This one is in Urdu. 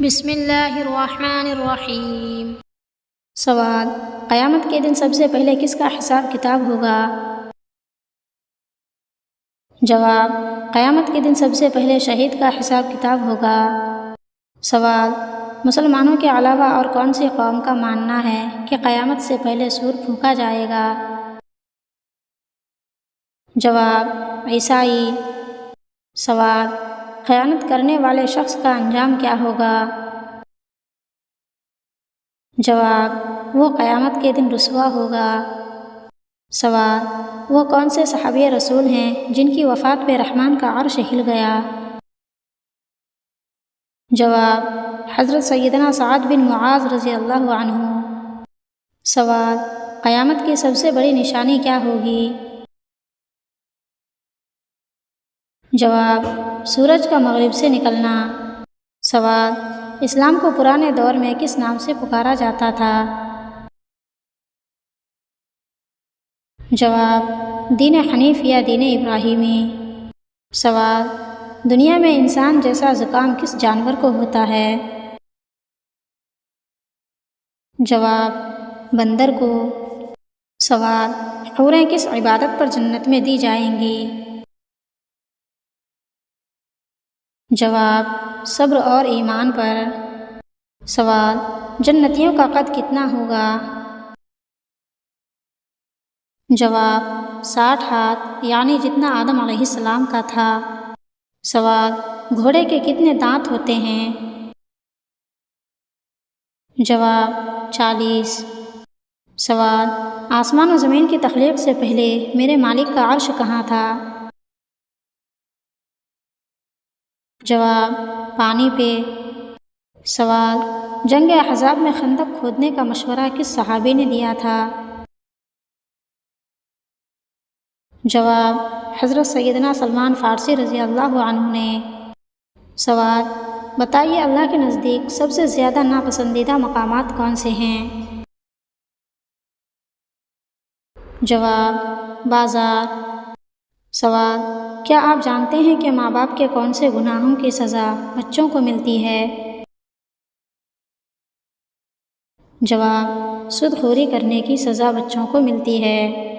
بسم اللہ الرحمن الرحیم۔ سوال: قیامت کے دن سب سے پہلے کس کا حساب کتاب ہوگا؟ جواب: قیامت کے دن سب سے پہلے شہید کا حساب کتاب ہوگا۔ سوال: مسلمانوں کے علاوہ اور کون سی قوم کا ماننا ہے کہ قیامت سے پہلے سور پھونکا جائے گا؟ جواب: عیسائی۔ سوال: خیانت کرنے والے شخص کا انجام کیا ہوگا؟ جواب: وہ قیامت کے دن رسوا ہوگا۔ سوال: وہ کون سے صحابی رسول ہیں جن کی وفات پہ رحمان کا عرش ہل گیا؟ جواب: حضرت سیدنا سعد بن معاذ رضی اللہ عنہ۔ سوال: قیامت کی سب سے بڑی نشانی کیا ہوگی؟ جواب: سورج کا مغرب سے نکلنا۔ سوال: اسلام کو پرانے دور میں کس نام سے پکارا جاتا تھا؟ جواب: دین حنیف یا دین ابراہیمی۔ سوال: دنیا میں انسان جیسا زکام کس جانور کو ہوتا ہے؟ جواب: بندر کو۔ سوال: حوریں کس عبادت پر جنت میں دی جائیں گی؟ جواب: صبر اور ایمان پر۔ سوال: جنتیوں کا قد کتنا ہوگا؟ جواب: 60 ہاتھ یعنی جتنا آدم علیہ السلام کا تھا۔ سوال: گھوڑے کے کتنے دانت ہوتے ہیں؟ جواب: 40۔ سوال: آسمان و زمین کی تخلیق سے پہلے میرے مالک کا عرش کہاں تھا؟ جواب: پانی پہ۔ سوال: جنگ احزاب میں خندق کھودنے کا مشورہ کس صحابی نے دیا تھا؟ جواب: حضرت سیدنا سلمان فارسی رضی اللہ عنہ نے۔ سوال: بتائیے اللہ کے نزدیک سب سے زیادہ ناپسندیدہ مقامات کون سے ہیں؟ جواب: بازار۔ سوال: کیا آپ جانتے ہیں کہ ماں باپ کے کون سے گناہوں کی سزا بچوں کو ملتی ہے؟ جواب: سود خوری کرنے کی سزا بچوں کو ملتی ہے۔